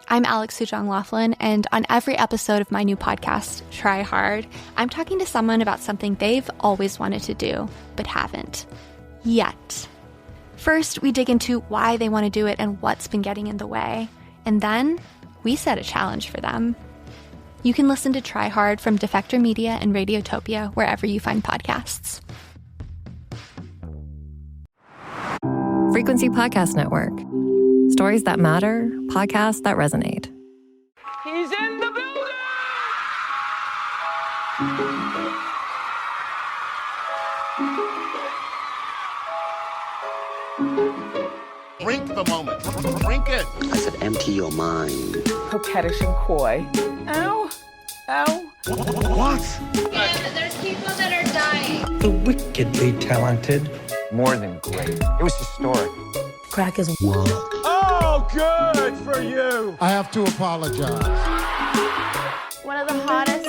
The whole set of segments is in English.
I'm Alex Sujong Laughlin, and on every episode of my new podcast, Try Hard, I'm talking to someone about something they've always wanted to do, but haven't. Yet. First, we dig into why they want to do it and what's been getting in the way. And then, we set a challenge for them. You can listen to Try Hard from Defector Media and Radiotopia wherever you find podcasts. Frequency Podcast Network. Stories that matter, podcasts that resonate. He's in the building! Drink the moment. Drink it. I said empty your mind. Coquettish and coy. Ow. Ow. What? And there's people that are dying. The wickedly talented. More than great. It was historic. Crack is World. Oh, good for you. I have to apologize. One of the hottest.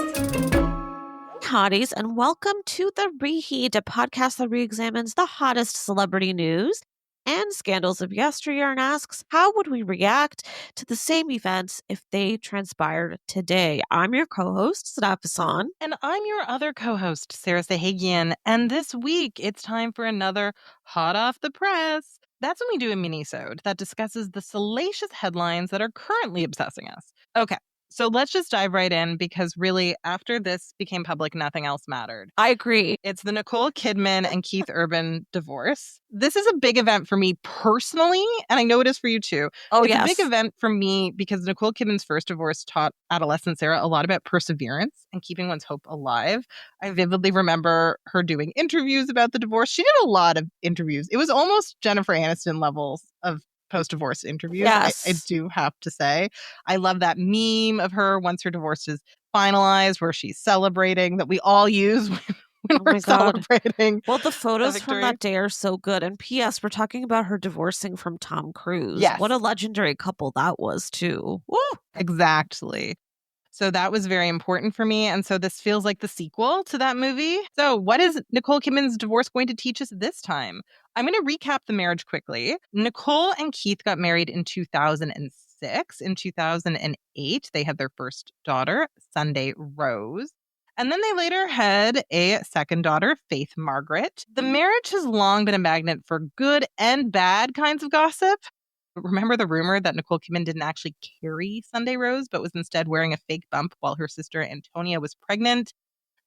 Hotties, and welcome to The Reheat, a podcast that re-examines the hottest celebrity news and scandals of yesteryear and asks, how would we react to the same events if they transpired today? I'm your co-host, Sadaf Hassan. And I'm your other co-host, Sarah Sahagian. And this week, it's time for another Hot Off the Press. That's when we do a mini-sode that discusses the salacious headlines that are currently obsessing us. Okay. So let's just dive right in because really, after this became public, nothing else mattered. I agree. It's the Nicole Kidman and Keith Urban divorce. This is a big event for me personally, and I know it is for you too. It's a big event for me because Nicole Kidman's first divorce taught adolescent Sarah a lot about perseverance and keeping one's hope alive. I vividly remember her doing interviews about the divorce. She did a lot of interviews. It was almost Jennifer Aniston levels of post-divorce interviews. Yes. I do have to say. I love that meme of her once her divorce is finalized where she's celebrating that we all use when we're celebrating. Well, the photos from that day are so good. And P.S., we're talking about her divorcing from Tom Cruise. Yes. What a legendary couple that was, too. Woo! Exactly. So that was very important for me. And so this feels like the sequel to that movie. So what is Nicole Kidman's divorce going to teach us this time? I'm going to recap the marriage quickly. Nicole and Keith got married in 2006. In 2008, they had their first daughter, Sunday Rose. And then they later had a second daughter, Faith Margaret. The marriage has long been a magnet for good and bad kinds of gossip. Remember the rumor that Nicole Kidman didn't actually carry Sunday Rose, but was instead wearing a fake bump while her sister Antonia was pregnant?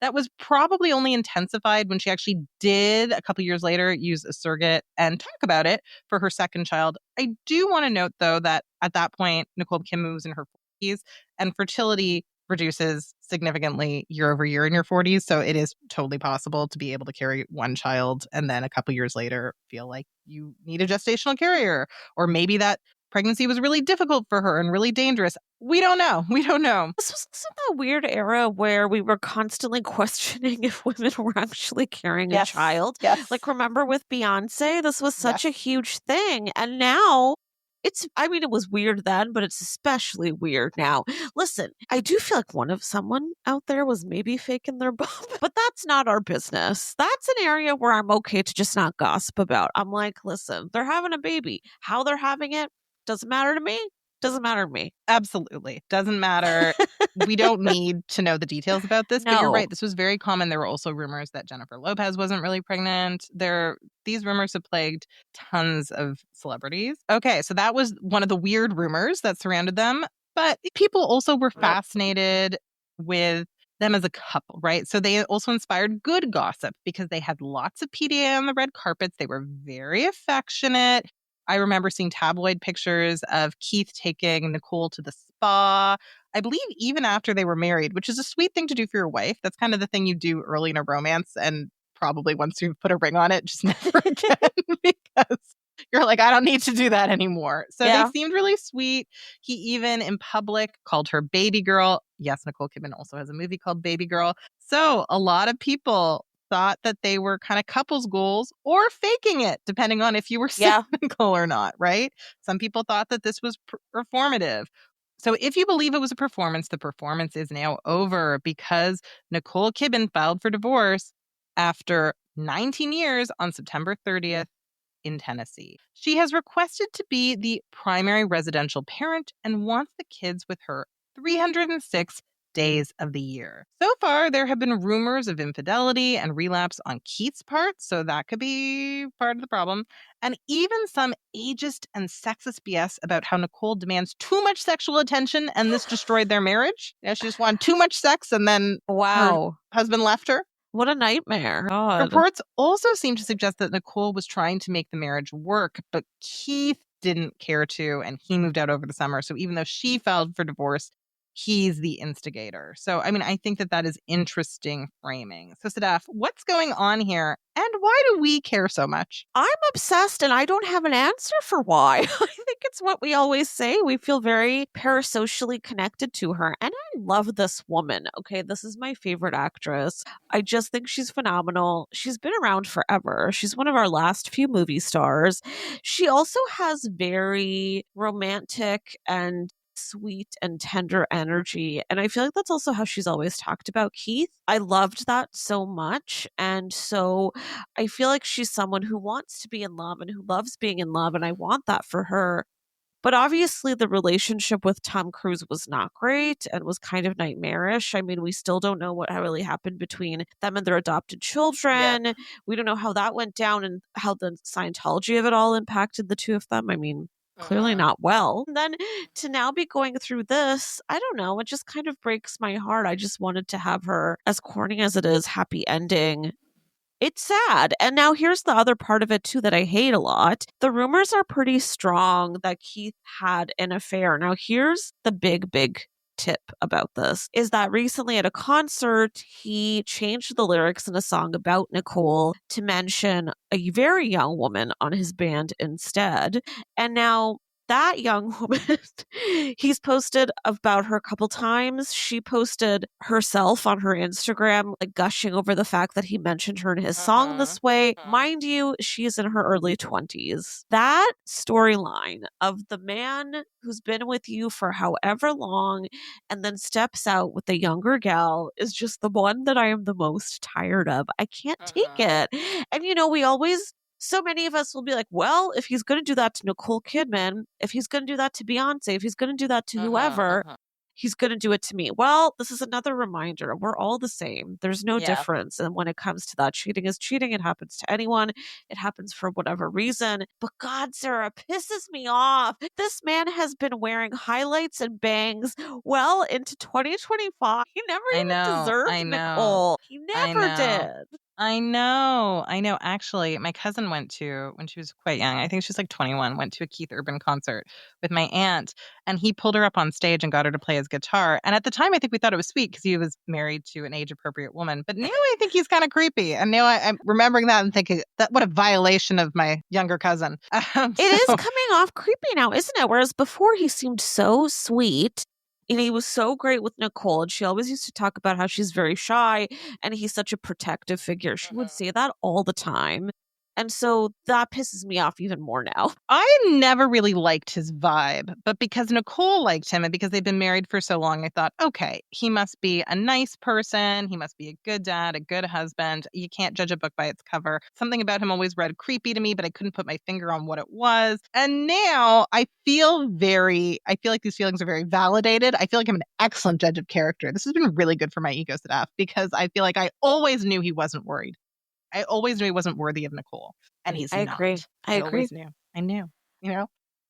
That was probably only intensified when she actually did, a couple years later, use a surrogate and talk about it for her second child. I do want to note, though, that at that point, Nicole Kidman was in her 40s, and fertility reduces significantly year over year in your 40s. So it is totally possible to be able to carry one child and then a couple years later feel like you need a gestational carrier. Or maybe that pregnancy was really difficult for her and really dangerous. We don't know. We don't know. This was that weird era where we were constantly questioning if women were actually carrying a child. Yes. Like, remember with Beyonce? This was such a huge thing. And now it was weird then, but it's especially weird now. Listen, I do feel like someone out there was maybe faking their bump, but that's not our business. That's an area where I'm okay to just not gossip about. I'm like, listen, they're having a baby. How they're having it doesn't matter to me. Doesn't matter to me. Absolutely. Doesn't matter. We don't need to know the details about this, but you're right. This was very common. There were also rumors that Jennifer Lopez wasn't really pregnant. These rumors have plagued tons of celebrities. Okay, so that was one of the weird rumors that surrounded them. But people also were fascinated with them as a couple, right? So they also inspired good gossip because they had lots of PDA on the red carpets. They were very affectionate. I remember seeing tabloid pictures of Keith taking Nicole to the spa, I believe even after they were married, which is a sweet thing to do for your wife. That's kind of the thing you do early in a romance, and probably once you've put a ring on it, just never again, because you're like, I don't need to do that anymore. So they seemed really sweet. He even in public called her baby girl. Yes, Nicole Kidman also has a movie called Baby Girl. So a lot of people thought that they were kind of couples goals or faking it, depending on if you were cynical or not, right? Some people thought that this was performative. So if you believe it was a performance, the performance is now over because Nicole Kidman filed for divorce after 19 years on September 30th in Tennessee. She has requested to be the primary residential parent and wants the kids with her 306 days of the year. So far, there have been rumors of infidelity and relapse on Keith's part, so that could be part of the problem. And even some ageist and sexist BS about how Nicole demands too much sexual attention and this destroyed their marriage. Yeah, she just wanted too much sex and then her husband left her. What a nightmare. God. Reports also seem to suggest that Nicole was trying to make the marriage work, but Keith didn't care to, and he moved out over the summer. So even though she filed for divorce, he's the instigator. So, I mean, I think that is interesting framing. So, Sadaf, what's going on here? And why do we care so much? I'm obsessed and I don't have an answer for why. I think it's what we always say. We feel very parasocially connected to her. And I love this woman. Okay, this is my favorite actress. I just think she's phenomenal. She's been around forever. She's one of our last few movie stars. She also has very romantic and sweet and tender energy. And I feel like that's also how she's always talked about Keith. I loved that so much. And so I feel like she's someone who wants to be in love and who loves being in love. And I want that for her. But obviously the relationship with Tom Cruise was not great and was kind of nightmarish. I mean, we still don't know what really happened between them and their adopted children. Yeah. We don't know how that went down and how the Scientology of it all impacted the two of them. I mean, clearly not well. And then to now be going through this, I don't know, it just kind of breaks my heart. I just wanted to have her, as corny as it is, happy ending. It's sad. And now here's the other part of it too that I hate a lot. The rumors are pretty strong that Keith had an affair. Now here's the big tip about this is that recently at a concert, he changed the lyrics in a song about Nicole to mention a very young woman on his band instead. And now that young woman, he's posted about her a couple times. She posted herself on her Instagram, like gushing over the fact that he mentioned her in his song this way. Mind you, she's in her early 20s. That storyline of the man who's been with you for however long and then steps out with a younger gal is just the one that I am the most tired of. I can't take it. And you know, so many of us will be like, well, if he's going to do that to Nicole Kidman, if he's going to do that to Beyonce, if he's going to do that to whoever, he's going to do it to me. Well, this is another reminder. We're all the same. There's no difference. And when it comes to that, cheating is cheating. It happens to anyone. It happens for whatever reason. But God, Sarah, pisses me off. This man has been wearing highlights and bangs well into 2025. He never even deserved Nicole. He never did. I know. Actually, my cousin went to, when she was quite young, I think she was like 21, went to a Keith Urban concert with my aunt, and he pulled her up on stage and got her to play his guitar. And at the time, I think we thought it was sweet because he was married to an age-appropriate woman. But now I think he's kind of creepy. And now I'm remembering that and thinking, that what a violation of my younger cousin. It is coming off creepy now, isn't it? Whereas before he seemed so sweet. And he was so great with Nicole, and she always used to talk about how she's very shy and he's such a protective figure. She would say that all the time. And so that pisses me off even more now. I never really liked his vibe, but because Nicole liked him and because they've been married for so long, I thought, okay, he must be a nice person. He must be a good dad, a good husband. You can't judge a book by its cover. Something about him always read creepy to me, but I couldn't put my finger on what it was. And now I feel like these feelings are very validated. I feel like I'm an excellent judge of character. This has been really good for my ego stuff because I feel like I always knew he wasn't worried. I always knew he wasn't worthy of Nicole. And he's not. I agree. I always knew. I knew. You know?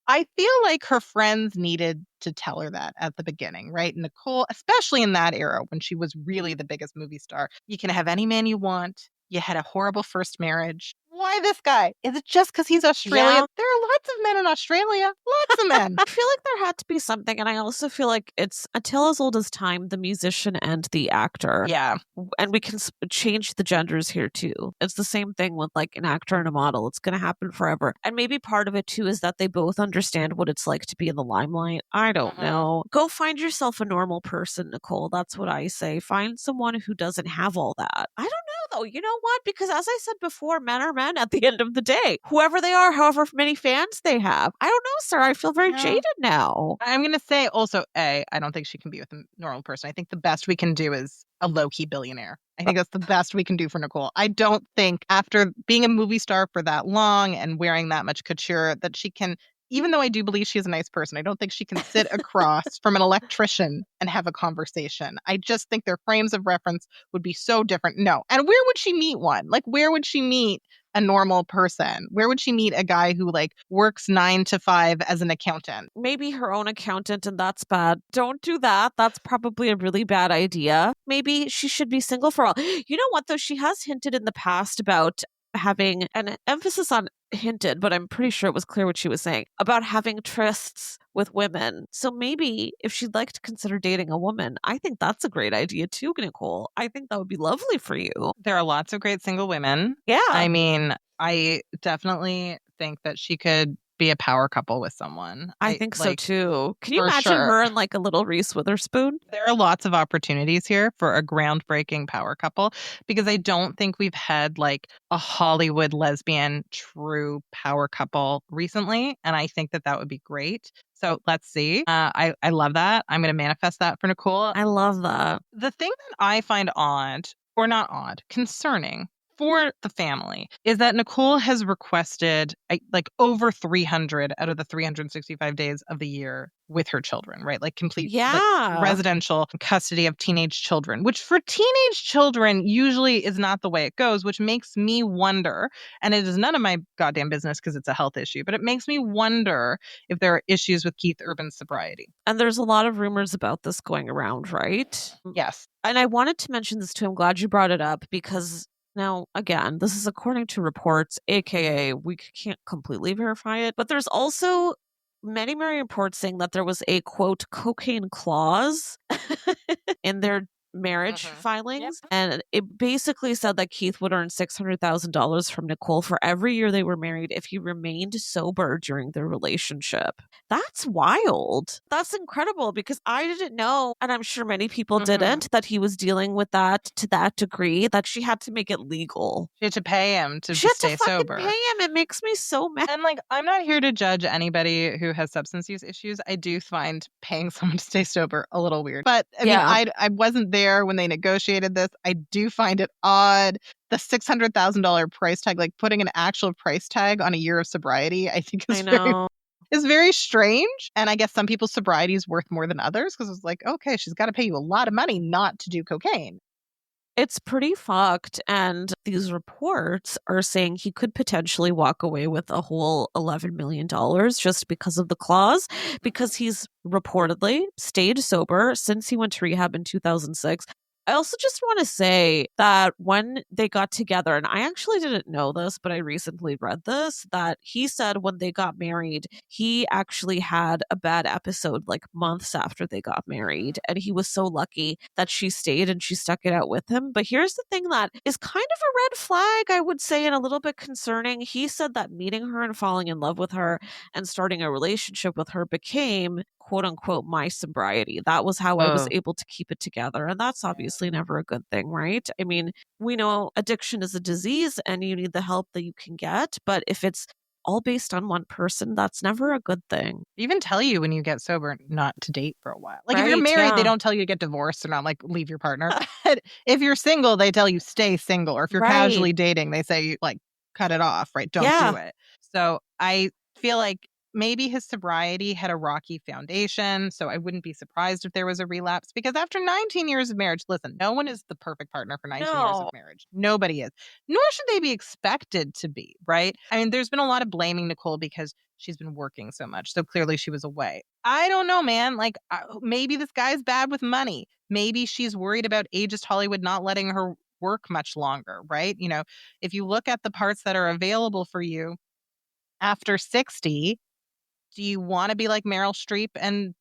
I feel like her friends needed to tell her that at the beginning, right? Nicole, especially in that era when she was really the biggest movie star. You can have any man you want. You had a horrible first marriage. Why this guy? Is it just because he's Australian? Yeah. There are lots of men in Australia. Lots of men. I feel like there had to be something. And I also feel like it's until as old as time, the musician and the actor. Yeah. And we can change the genders here too. It's the same thing with like an actor and a model. It's going to happen forever. And maybe part of it too is that they both understand what it's like to be in the limelight. I don't know. Go find yourself a normal person, Nicole. That's what I say. Find someone who doesn't have all that. I don't know. though. You know what? Because as I said before, men are men at the end of the day. Whoever they are, however many fans they have. I don't know, sir. I feel very jaded now. I'm going to say also, I don't think she can be with a normal person. I think the best we can do is a low-key billionaire. I think that's the best we can do for Nicole. I don't think after being a movie star for that long and wearing that much couture that she can, even though I do believe she's a nice person, I don't think she can sit across from an electrician and have a conversation. I just think their frames of reference would be so different. No. And where would she meet one? Like, where would she meet a normal person? Where would she meet a guy who like works 9 to 5 as an accountant? Maybe her own accountant, and that's bad. Don't do that. That's probably a really bad idea. Maybe she should be single for a while. You know what, though? She has hinted in the past about having an emphasis on hinted, but I'm pretty sure it was clear what she was saying about having trysts with women. So maybe if she'd like to consider dating a woman, I think that's a great idea too, Nicole. I think that would be lovely for you. There are lots of great single women. Yeah. I mean, I definitely think that she could be a power couple with someone. I think so too. Can you imagine her and like a little Reese Witherspoon? There are lots of opportunities here for a groundbreaking power couple because I don't think we've had like a Hollywood lesbian true power couple recently. And I think that that would be great. So let's see. I love that. I'm going to manifest that for Nicole. I love that. The thing that I find odd, or not odd, concerning for the family is that Nicole has requested like over 300 out of the 365 days of the year with her children, right? Like complete like, residential custody of teenage children, which for teenage children usually is not the way it goes, which makes me wonder, and it is none of my goddamn business because it's a health issue, but it makes me wonder if there are issues with Keith Urban's sobriety. And there's a lot of rumors about this going around, right? Yes. And I wanted to mention this too. I'm glad you brought it up because now, again, this is according to reports, aka we can't completely verify it, but there's also many reports saying that there was a quote cocaine clause in their marriage filings. Yep. And it basically said that Keith would earn $600,000 from Nicole for every year they were married if he remained sober during their relationship. That's wild. That's incredible because I didn't know, and I'm sure many people didn't, that he was dealing with that to that degree that she had to make it legal. She had to pay him to stay sober. She had to pay him. It makes me so mad. And like, I'm not here to judge anybody who has substance use issues. I do find paying someone to stay sober a little weird. But I mean, I wasn't there when they negotiated this. I do find it odd. The $600,000 price tag, like putting an actual price tag on a year of sobriety, I think is very strange. And I guess some people's sobriety is worth more than others because it's like, okay, she's got to pay you a lot of money not to do cocaine. It's pretty fucked. And these reports are saying he could potentially walk away with a whole $11 million just because of the clause, because he's reportedly stayed sober since he went to rehab in 2006. I also just want to say that when they got together, and I actually didn't know this, but I recently read this, that he said when they got married, he actually had a bad episode like months after they got married. And he was so lucky that she stayed and she stuck it out with him. But here's the thing that is kind of a red flag, I would say, and a little bit concerning. He said that meeting her and falling in love with her and starting a relationship with her became quote unquote my sobriety. That was how I was able to keep it together. And that's obviously never a good thing, right? I mean, we know addiction is a disease and you need the help that you can get. But if it's all based on one person, that's never a good thing. They even tell you when you get sober not to date for a while. Like if you're married, they don't tell you to get divorced or not like leave your partner. But if you're single, they tell you stay single. Or if you're casually dating, they say like cut it off, right? Don't do it. So I feel like maybe his sobriety had a rocky foundation, so I wouldn't be surprised if there was a relapse. Because after 19 years of marriage, listen, no one is the perfect partner for 19 years of marriage. Nobody is. Nor should they be expected to be, right? I mean, there's been a lot of blaming Nicole because she's been working so much. So clearly she was away. I don't know, man. Like, maybe this guy's bad with money. Maybe she's worried about ageist Hollywood not letting her work much longer, right? You know, if you look at the parts that are available for you after 60, do you want to be like Meryl Streep and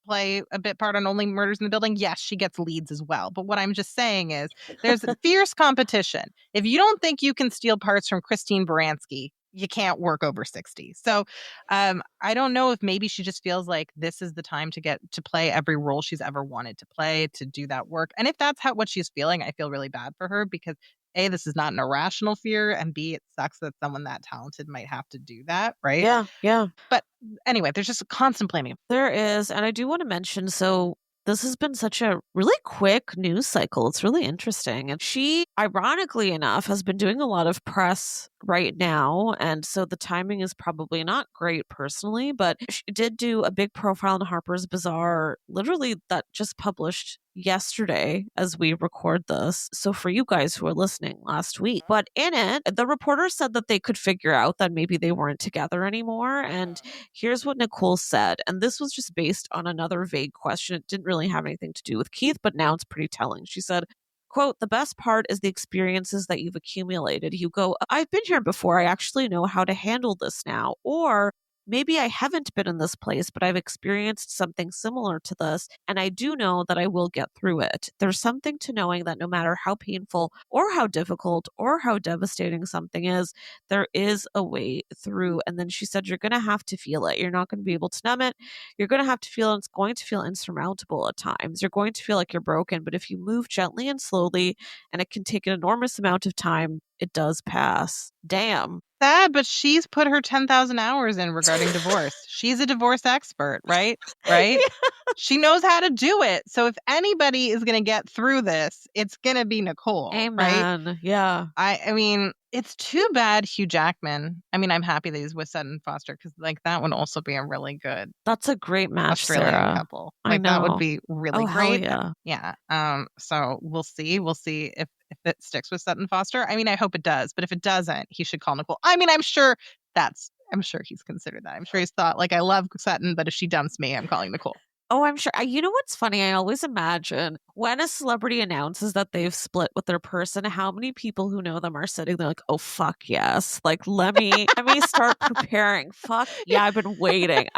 play a bit part on Only Murders in the Building? Yes, she gets leads as well. But what I'm just saying is there's fierce competition. If you don't think you can steal parts from Christine Baranski, you can't work over 60. So I don't know if maybe she just feels like this is the time to get to play every role she's ever wanted to play, to do that work. And if that's what she's feeling, I feel really bad for her because A, this is not an irrational fear, and B, it sucks that someone that talented might have to do that, right? Yeah. But anyway, there's just a constant blaming. There is. And I do want to mention, so this has been such a really quick news cycle. It's really interesting. And she, ironically enough, has been doing a lot of press right now. And so the timing is probably not great personally, but she did do a big profile in Harper's Bazaar, literally that just published yesterday as we record this. So for you guys who are listening last week, but in it, the reporter said that they could figure out that maybe they weren't together anymore. And here's what Nicole said. And this was just based on another vague question. It didn't really have anything to do with Keith, but now it's pretty telling. She said, quote, the best part is the experiences that you've accumulated. You go, I've been here before. I actually know how to handle this now. Or maybe I haven't been in this place, but I've experienced something similar to this, and I do know that I will get through it. There's something to knowing that no matter how painful or how difficult or how devastating something is, there is a way through. And then she said, you're going to have to feel it. You're not going to be able to numb it. You're going to have to feel it. It's going to feel insurmountable at times. You're going to feel like you're broken, but if you move gently and slowly, and it can take an enormous amount of time, it does pass. Damn. Sad, but she's put her 10,000 hours in regarding divorce. She's a divorce expert, right? Right? Yeah. She knows how to do it. So if anybody is going to get through this, it's going to be Nicole. Amen. Right? Yeah. I mean, it's too bad Hugh Jackman. I mean, I'm happy that he's with Sutton Foster because, like, that would also be a really good That's a great match, Australian Sarah. couple. I Like, that would know. be really Oh, hell great. yeah. Yeah. So we'll see. We'll see if it sticks with Sutton Foster. I mean, I hope it does. But if it doesn't, he should call Nicole. I mean, I'm sure he's considered that. I'm sure he's thought, like, I love Sutton, but if she dumps me, I'm calling Nicole. Oh, I'm sure. You know what's funny? I always imagine when a celebrity announces that they've split with their person, how many people who know them are sitting there like, oh, fuck yes. Like, let me start preparing. Fuck yeah, I've been waiting.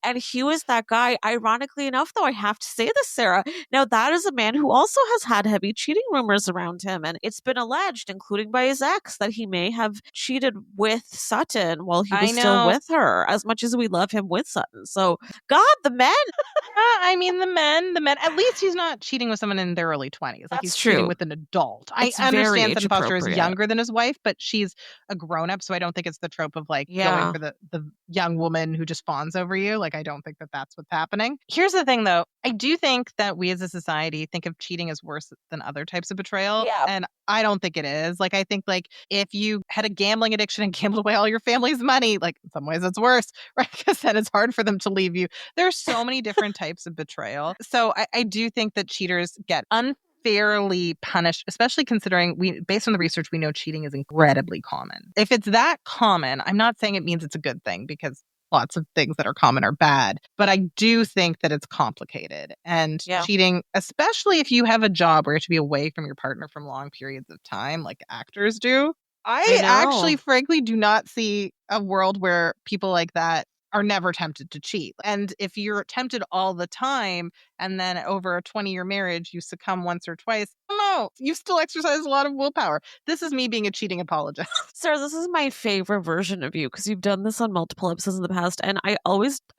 And Hugh is that guy. Ironically enough, though, I have to say this, Sarah. Now, that is a man who also has had heavy cheating rumors around him. And it's been alleged, including by his ex, that he may have cheated with Sutton while he was still with her, as much as we love him with Sutton. So, God, the men. I mean, the men, at least he's not cheating with someone in their early 20s. Like, he's cheating with an adult. It's I understand very Sutton Foster is age-appropriate. younger than his wife, but she's a grown-up, so I don't think it's the trope of, like, going for the young woman who just fawns over you. Like, I don't think that that's what's happening. Here's the thing, though. I do think that we as a society think of cheating as worse than other types of betrayal. Yeah. And I don't think it is. Like, I think, like, if you had a gambling addiction and gambled away all your family's money, like, in some ways it's worse, right? Because then it's hard for them to leave you. There's so many different types of betrayal. So I do think that cheaters get unfairly punished, especially considering based on the research, we know cheating is incredibly common. If it's that common, I'm not saying it means it's a good thing, because lots of things that are common are bad, but I do think that it's complicated. And cheating, especially if you have a job where you have to be away from your partner from long periods of time, like actors do, I actually, frankly, do not see a world where people like that are never tempted to cheat. And if you're tempted all the time, and then over a 20-year marriage, you succumb once or twice, no, you still exercise a lot of willpower. This is me being a cheating apologist. Sarah, this is my favorite version of you, because you've done this on multiple episodes in the past, and I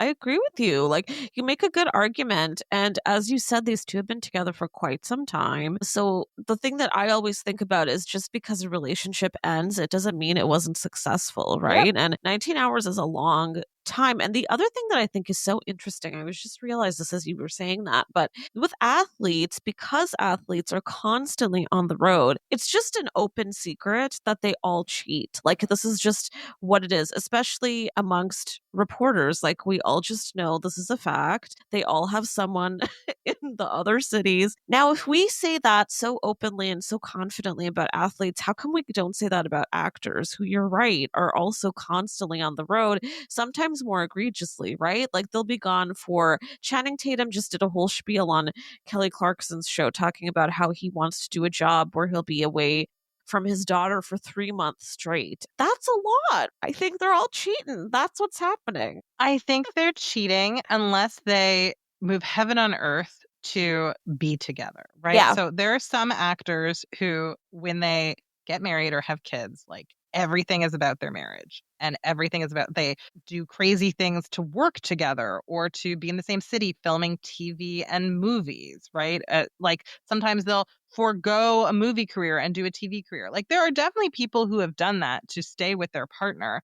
agree with you. Like, you make a good argument, and as you said, these two have been together for quite some time. So the thing that I always think about is, just because a relationship ends, it doesn't mean it wasn't successful, right? Yep. And 19 hours is a long time. And the other thing that I think is so interesting, I was just realized this as you were saying that, but with athletes, because athletes are constantly on the road, it's just an open secret that they all cheat. Like, this is just what it is, especially amongst reporters. Like, we all just know this is a fact. They all have someone in the other cities. Now, if we say that so openly and so confidently about athletes, how come we don't say that about actors who, you're right, are also constantly on the road, sometimes more egregiously, right? Like, they'll be gone for Channing Tatum just did a whole spiel on Kelly Clarkson's show talking about how he wants to do a job where he'll be away from his daughter for 3 months straight. That's a lot. I think they're all cheating. That's what's happening. I think they're cheating unless they move heaven on earth to be together, right? Yeah. So there are some actors who, when they get married or have kids, like, everything is about their marriage and everything is about they do crazy things to work together or to be in the same city filming TV and movies, right? Like sometimes they'll forego a movie career and do a TV career. Like there are definitely people who have done that to stay with their partner.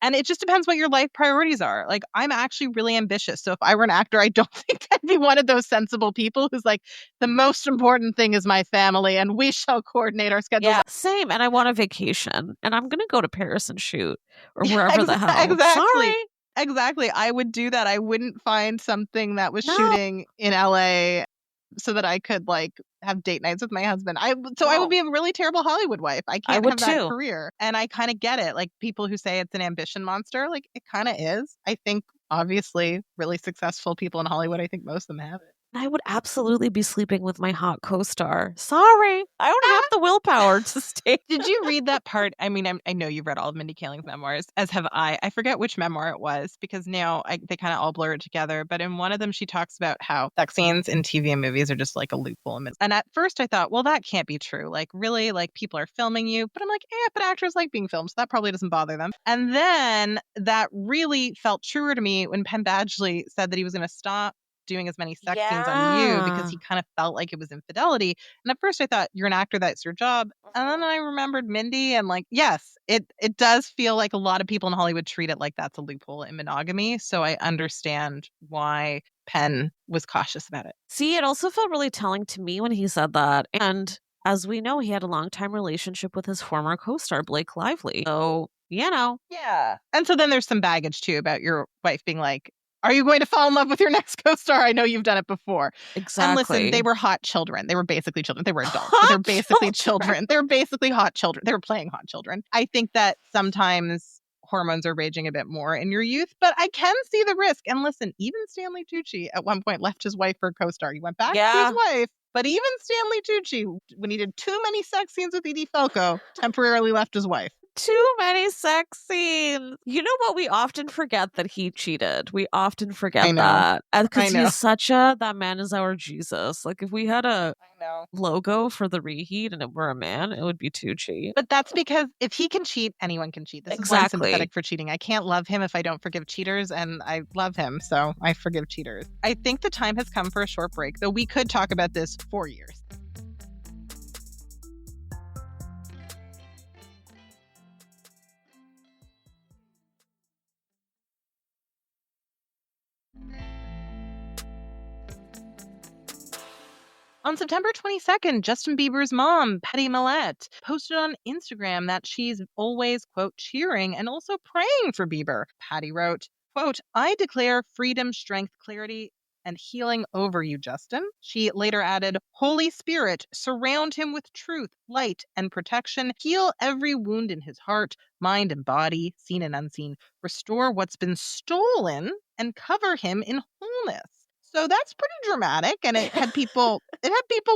And it just depends what your life priorities are. Like, I'm actually really ambitious. So if I were an actor, I don't think I'd be one of those sensible people who's like, the most important thing is my family and we shall coordinate our schedules. Yeah, same. And I want a vacation and I'm going to go to Paris and shoot or Yeah, wherever the hell. exactly. Sorry. Exactly. I would do that. I wouldn't find something that was shooting in LA so that I could like have date nights with my husband. I would be a really terrible Hollywood wife. I can't have that career. And I kind of get it. Like people who say it's an ambition monster, like it kind of is. I think obviously really successful people in Hollywood, I think most of them have it. I would absolutely be sleeping with my hot co-star. Sorry, I don't have the willpower to stay. Did you read that part? I mean, I know you've read all of Mindy Kaling's memoirs, as have I. I forget which memoir it was because now they kind of all blur it together. But in one of them, she talks about how sex scenes in TV and movies are just like a loophole. And at first I thought, well, that can't be true. Like really, like people are filming you. But I'm like, but actors like being filmed, so that probably doesn't bother them. And then that really felt truer to me when Penn Badgley said that he was going to stop doing as many sex scenes on you because he kind of felt like it was infidelity. And at first I thought, you're an actor, that's your job. And then I remembered Mindy and like, yes, it does feel like a lot of people in Hollywood treat it like that's a loophole in monogamy. So I understand why Penn was cautious about it. See, it also felt really telling to me when he said that. And as we know, he had a long-time relationship with his former co-star, Blake Lively. So, Yeah. And so then there's some baggage too about your wife being like, are you going to fall in love with your next co-star? I know you've done it before. Exactly. And listen, they were hot children. They were basically children. They were adults, but they're basically children. They're basically hot children. They were playing hot children. I think that sometimes hormones are raging a bit more in your youth, but I can see the risk. And listen, even Stanley Tucci at one point left his wife for a co-star. He went back to his wife. But even Stanley Tucci, when he did too many sex scenes with Edie Falco, temporarily left his wife. Too many sex scenes. You know what? We often forget that he cheated. We often forget that. Because he's such that man is our Jesus. Like if we had a logo for the reheat and it were a man, it would be Tucci. But that's because if he can cheat, anyone can cheat. This is why I'm sympathetic for cheating. I can't love him if I don't forgive cheaters, and I love him, so I forgive cheaters. I think the time has come for a short break, though we could talk about this for years. On September 22nd, Justin Bieber's mom, Patty Millette, posted on Instagram that she's always, quote, cheering and also praying for Bieber. Patty wrote, quote, I declare freedom, strength, clarity, and healing over you, Justin. She later added, Holy Spirit, surround him with truth, light, and protection. Heal every wound in his heart, mind, and body, seen and unseen. Restore what's been stolen and cover him in wholeness. So that's pretty dramatic, and it had people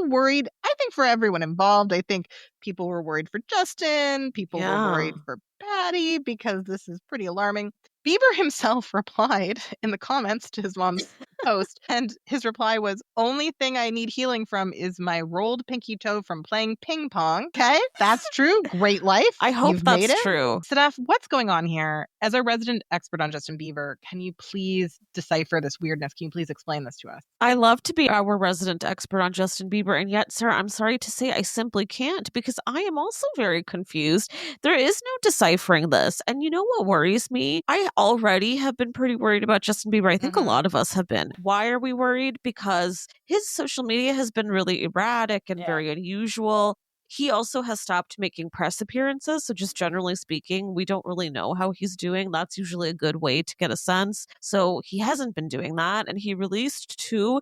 worried, I think, for everyone involved. I think people were worried for Justin, people were worried for Patty, because this is pretty alarming. Bieber himself replied in the comments to his mom's post, and his reply was, only thing I need healing from is my rolled pinky toe from playing ping pong. Okay, that's true. Great life. I hope You've made that's it. true. Sadaf, what's going on here? As a resident expert on Justin Bieber, can you please decipher this weirdness? Can you please explain this to us? I love to be our resident expert on Justin Bieber, and yet, sir, I'm sorry to say I simply can't, because I am also very confused. There is no deciphering this. And you know what worries me? I already have been pretty worried about Justin Bieber. I think a lot of us have been. Why are we worried? Because his social media has been really erratic and very unusual. He also has stopped making press appearances. So just generally speaking, we don't really know how he's doing. That's usually a good way to get a sense. So he hasn't been doing that. And he released 2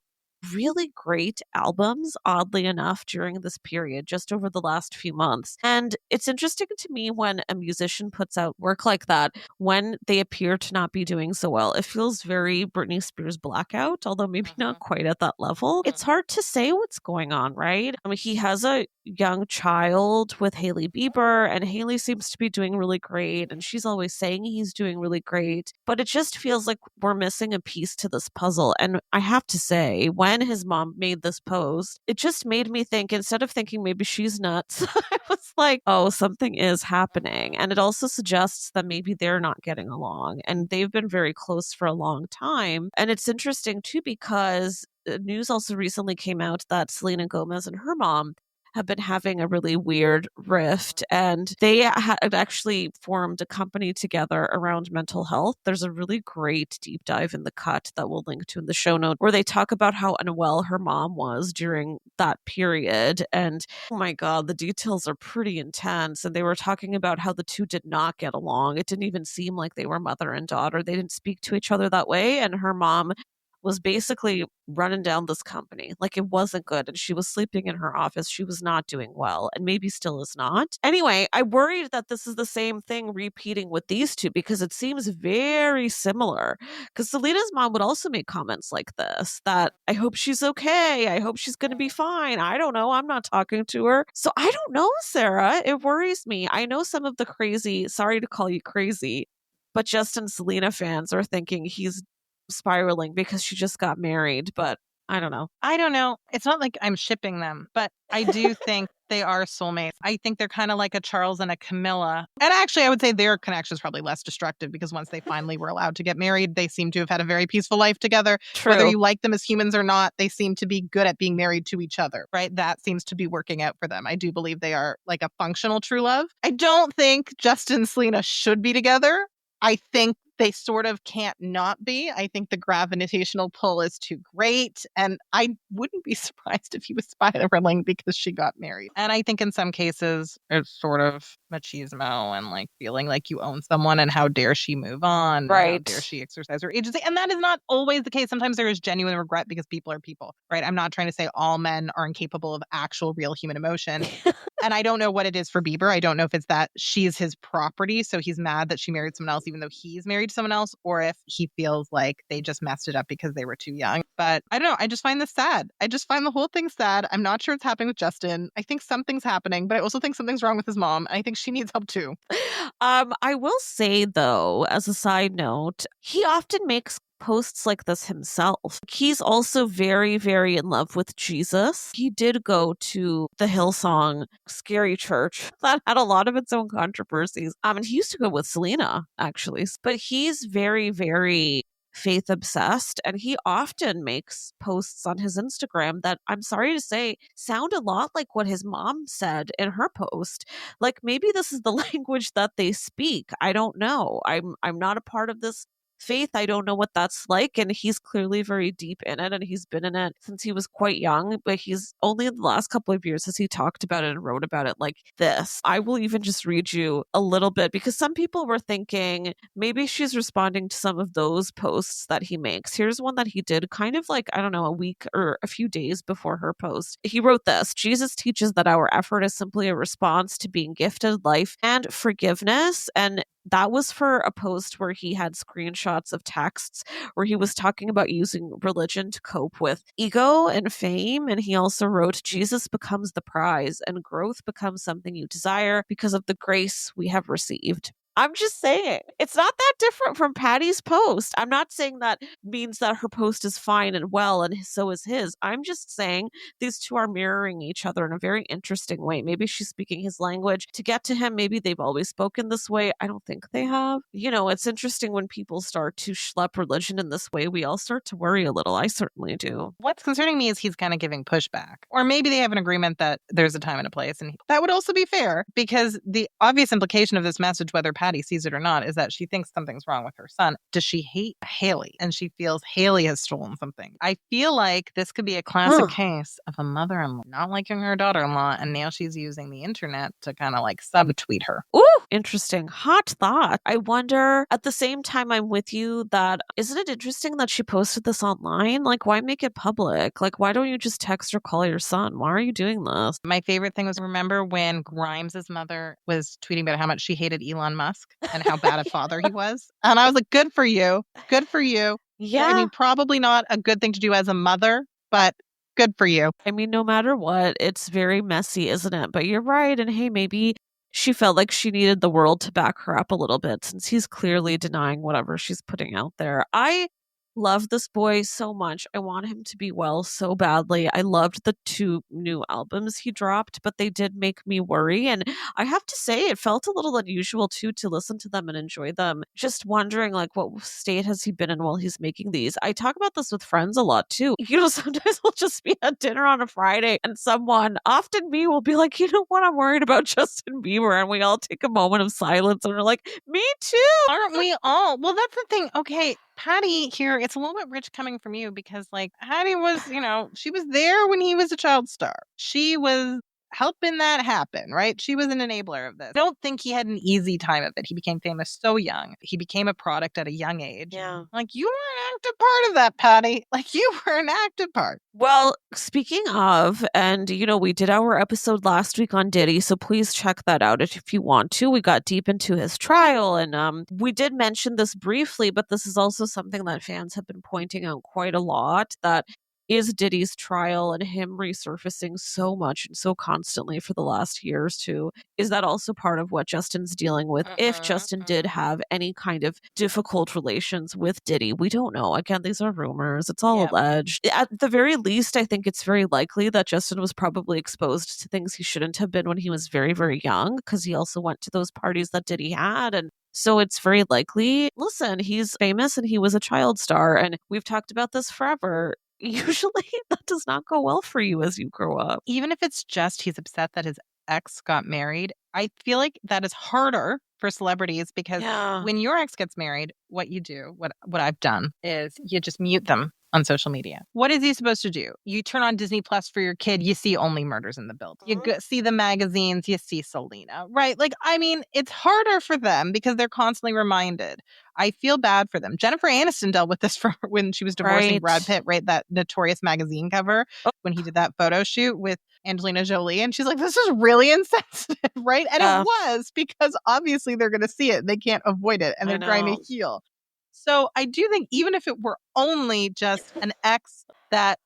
really great albums, oddly enough, during this period, just over the last few months. And it's interesting to me when a musician puts out work like that, when they appear to not be doing so well. It feels very Britney Spears Blackout, although maybe not quite at that level. It's hard to say what's going on, right? I mean, he has a young child with Hailey Bieber, and Hailey seems to be doing really great, and she's always saying he's doing really great, but it just feels like we're missing a piece to this puzzle. And I have to say, when when his mom made this post, it just made me think, instead of thinking maybe she's nuts, I was like, oh, something is happening. And it also suggests that maybe they're not getting along. And they've been very close for a long time. And it's interesting too, because news also recently came out that Selena Gomez and her mom have been having a really weird rift, and they had actually formed a company together around mental health. There's a really great deep dive in the cut that we'll link to in the show note, where they talk about how unwell her mom was during that period. And oh my God, the details are pretty intense. And they were talking about how the two did not get along. It didn't even seem like they were mother and daughter. They didn't speak to each other that way. And her mom was basically running down this company. Like, it wasn't good. And she was sleeping in her office. She was not doing well, and maybe still is not. Anyway, I worried that this is the same thing repeating with these two, because it seems very similar. Because Selena's mom would also make comments like this, that I hope she's okay. I hope she's going to be fine. I don't know. I'm not talking to her. So I don't know, Sarah. It worries me. I know some of the crazy, sorry to call you crazy, but Justin Selena fans are thinking he's spiraling because she just got married, but I don't know. I don't know. It's not like I'm shipping them, but I do think they are soulmates. I think they're kind of like a Charles and a Camilla. And actually, I would say their connection is probably less destructive, because once they finally were allowed to get married, they seem to have had a very peaceful life together. True. Whether you like them as humans or not, they seem to be good at being married to each other, right? That seems to be working out for them. I do believe they are like a functional true love. I don't think Justin and Selena should be together. I think they sort of can't not be. I think the gravitational pull is too great. And I wouldn't be surprised if he was spiraling because she got married. And I think in some cases, it's sort of machismo and like feeling like you own someone and how dare she move on. Right. How dare she exercise her agency. And that is not always the case. Sometimes there is genuine regret because people are people, right? I'm not trying to say all men are incapable of actual real human emotion. And I don't know what it is for Bieber. I don't know if it's that she's his property, so he's mad that she married someone else even though he's married to someone else, or if he feels like they just messed it up because they were too young. But I don't know. I just find this sad. I just find the whole thing sad. I'm not sure what's happening with Justin. I think something's happening, but I also think something's wrong with his mom. And I think she needs help too. I will say, though, as a side note, he often makes posts like this himself. He's also very, very in love with Jesus. He did go to the Hillsong Scary Church that had a lot of its own controversies. And he used to go with Selena, actually. But he's very, very faith obsessed, and he often makes posts on his Instagram that, I'm sorry to say, sound a lot like what his mom said in her post. Like, maybe this is the language that they speak. I don't know. I'm not a part of this faith. I don't know what that's like. And he's clearly very deep in it, and he's been in it since he was quite young. But he's only in the last couple of years has he talked about it and wrote about it like this. I will even just read you a little bit, because some people were thinking maybe she's responding to some of those posts that he makes. Here's one that he did kind of like, I don't know, a week or a few days before her post. He wrote this: Jesus teaches that our effort is simply a response to being gifted life and forgiveness. And that was for a post where he had screenshots of texts where he was talking about using religion to cope with ego and fame. And he also wrote, Jesus becomes the prize and growth becomes something you desire because of the grace we have received. I'm just saying, it's not that different from Patty's post. I'm not saying that means that her post is fine and well, and so is his. I'm just saying these two are mirroring each other in a very interesting way. Maybe she's speaking his language to get to him. Maybe they've always spoken this way. I don't think they have. You know, it's interesting when people start to schlep religion in this way. We all start to worry a little. I certainly do. What's concerning me is he's kind of giving pushback. Or maybe they have an agreement that there's a time and a place. And that would also be fair, because the obvious implication of this message, whether Patty sees it or not, is that she thinks something's wrong with her son. Does she hate Haley? And she feels Haley has stolen something. I feel like this could be a classic case of a mother-in-law not liking her daughter-in-law, and now she's using the internet to kind of like subtweet her. Ooh, interesting. Hot thought. I wonder, at the same time, I'm with you that, isn't it interesting that she posted this online? Like, why make it public? Like, why don't you just text or call your son? Why are you doing this? My favorite thing was, remember when Grimes' mother was tweeting about how much she hated Elon Musk and how bad a father he was? And I was like, good for you. Good for you. Yeah. I mean, probably not a good thing to do as a mother, but good for you. I mean, no matter what, it's very messy, isn't it? But you're right. And hey, maybe she felt like she needed the world to back her up a little bit, since he's clearly denying whatever she's putting out there. I Love this boy so much. I want him to be well so badly. I loved the 2 new albums he dropped, but they did make me worry. And I have to say, it felt a little unusual too to listen to them and enjoy them. Just wondering, like, what state has he been in while he's making these? I talk about this with friends a lot too. Sometimes we'll just be at dinner on a Friday and someone, often me, will be like, you know what, I'm worried about Justin Bieber. And we all take a moment of silence and we're like, me too. Aren't we all? Well, that's the thing. Okay, Patty here, it's a little bit rich coming from you because, like, Patty was, she was there when he was a child star. She was helping that happen, right? She was an enabler of this. I don't think he had an easy time of it. He became famous so young. He became a product at a young age. Yeah. Like, you were an active part of that, Patty. Like, you were an active part. Well, speaking of, and we did our episode last week on Diddy, so please check that out if you want to. We got deep into his trial, and we did mention this briefly, but this is also something that fans have been pointing out quite a lot, that is Diddy's trial and him resurfacing so much and so constantly for the last years too. Is that also part of what Justin's dealing with? If Justin did have any kind of difficult relations with Diddy, we don't know. Again, these are rumors. It's all alleged. At the very least, I think it's very likely that Justin was probably exposed to things he shouldn't have been when he was very, very young, because he also went to those parties that Diddy had, and so it's very likely. Listen, he's famous and he was a child star, and we've talked about this forever. Usually that does not go well for you as you grow up. Even if it's just he's upset that his ex got married, I feel like that is harder for celebrities because when your ex gets married, what you do, what I've done, is you just mute them on social media. What is he supposed to do? You turn on Disney Plus for your kid, you see only Murders in the Building. You see the magazines, you see Selena, right? Like, I mean, it's harder for them because they're constantly reminded. I feel bad for them. Jennifer Aniston dealt with this for when she was divorcing Brad Pitt, right? That Notorious magazine cover when he did that photo shoot with Angelina Jolie. And she's like, this is really insensitive, right? And it was, because obviously they're going to see it. They can't avoid it. And they're trying to heal. So I do think even if it were only just an ex that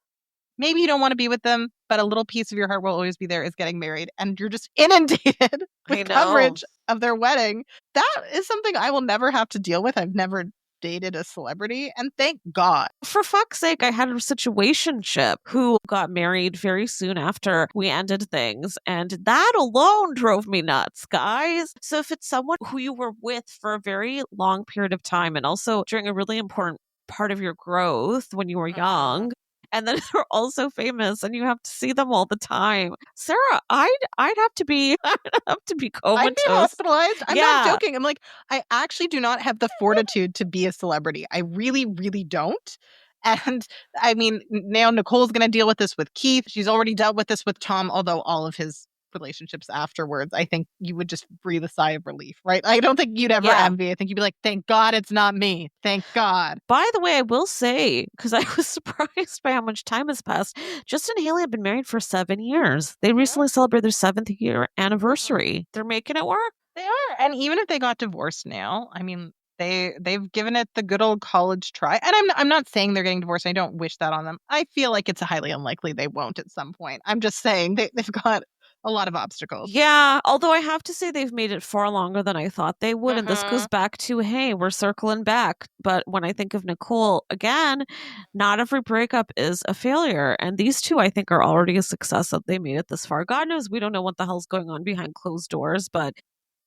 maybe you don't want to be with them, but a little piece of your heart will always be there, is getting married, and you're just inundated with coverage of their wedding, that is something I will never have to deal with. I've never dated a celebrity, and thank God. For fuck's sake, I had a situationship who got married very soon after we ended things, and that alone drove me nuts, guys. So if it's someone who you were with for a very long period of time, and also during a really important part of your growth when you were young, and then they're also famous and you have to see them all the time, Sarah, I'd have to be comatose. I'd be hospitalized. I'm not joking. I'm like, I actually do not have the fortitude to be a celebrity. I really, really don't. And I mean, now Nicole's going to deal with this with Keith. She's already dealt with this with Tom, although all of his relationships afterwards, I think you would just breathe a sigh of relief, right? I don't think you'd ever envy. I think you'd be like, thank God it's not me. Thank God. By the way, I will say, because I was surprised by how much time has passed, Justin and Hailey have been married for 7 years. They recently celebrated their 7th year anniversary. They're making it work. They are. And even if they got divorced now, I mean, they've given it the good old college try. And I'm not saying they're getting divorced. I don't wish that on them. I feel like it's highly unlikely they won't at some point. I'm just saying they've got a lot of obstacles. Yeah, although I have to say they've made it far longer than I thought they would. And this goes back to, hey, we're circling back. But when I think of Nicole, again, not every breakup is a failure. And these two, I think, are already a success that they made it this far. God knows we don't know what the hell's going on behind closed doors, but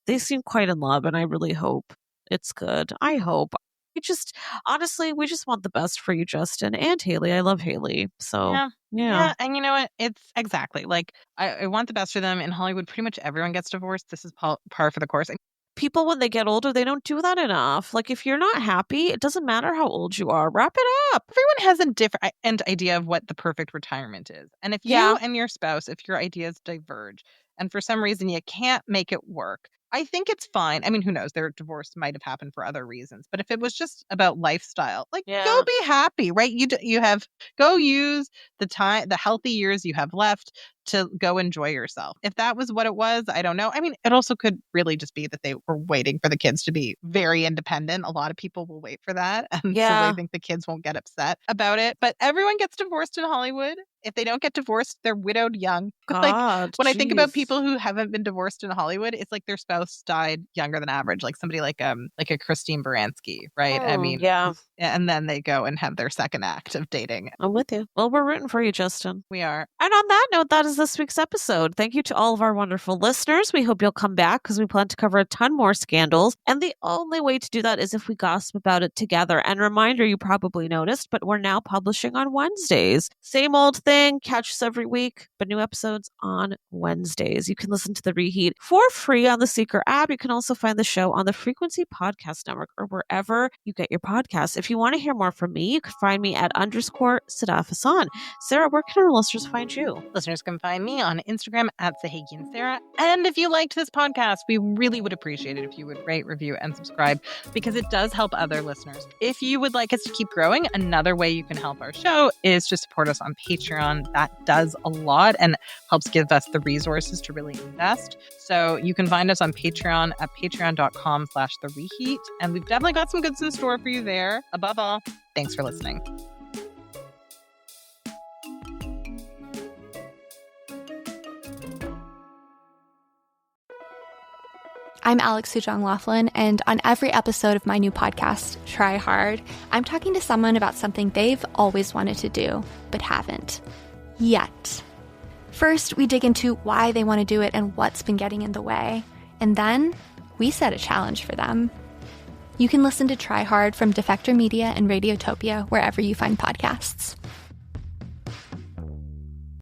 they seem quite in love. And I really hope it's good. I hope. Honestly, we just want the best for you, Justin, and Hailey. I love Hailey. So, yeah. And you know what? It's exactly like I want the best for them. In Hollywood, pretty much everyone gets divorced. This is par for the course. People, when they get older, they don't do that enough. Like, if you're not happy, it doesn't matter how old you are. Wrap it up. Everyone has a different idea of what the perfect retirement is. And if you and your spouse, if your ideas diverge, and for some reason you can't make it work, I think it's fine. I mean, who knows? Their divorce might have happened for other reasons. But if it was just about lifestyle, like, go be happy, right? You have go use the healthy years you have left to go enjoy yourself. If that was what it was, I don't know. I mean, it also could really just be that they were waiting for the kids to be very independent. A lot of people will wait for that. And so they think the kids won't get upset about it. But everyone gets divorced in Hollywood. If they don't get divorced, they're widowed young. God, when I think about people who haven't been divorced in Hollywood, it's like their spouse died younger than average, like somebody like a Christine Baranski, right? I mean, yeah. And then they go and have their second act of dating. I'm with you. Well, we're rooting for you, Justin. We are. And on that note, that is this week's episode. Thank you to all of our wonderful listeners. We hope you'll come back because we plan to cover a ton more scandals. And the only way to do that is if we gossip about it together. And reminder, you probably noticed, but we're now publishing on Wednesdays. Same old thing. Catch us every week, but new episodes on Wednesdays. You can listen to The Reheat for free on the Seeker app. You can also find the show on the Frequency Podcast Network or wherever you get your podcasts. If you want to hear more from me, you can find me at _Sadaf Hassan. Sarah, where can our listeners find you? Listeners can find me on Instagram at Sahagian Sarah. And if you liked this podcast, we really would appreciate it if you would rate, review, and subscribe because it does help other listeners. If you would like us to keep growing, another way you can help our show is to support us on Patreon. That does a lot and helps give us the resources to really invest. So you can find us on Patreon at patreon.com/thereheat. And we've definitely got some goods in store for you there. Above all, thanks for listening. I'm Alex Sujong Laughlin, and on every episode of my new podcast, Try Hard, I'm talking to someone about something they've always wanted to do, but haven't. Yet. First, we dig into why they want to do it and what's been getting in the way. And then, we set a challenge for them. You can listen to Try Hard from Defector Media and Radiotopia wherever you find podcasts.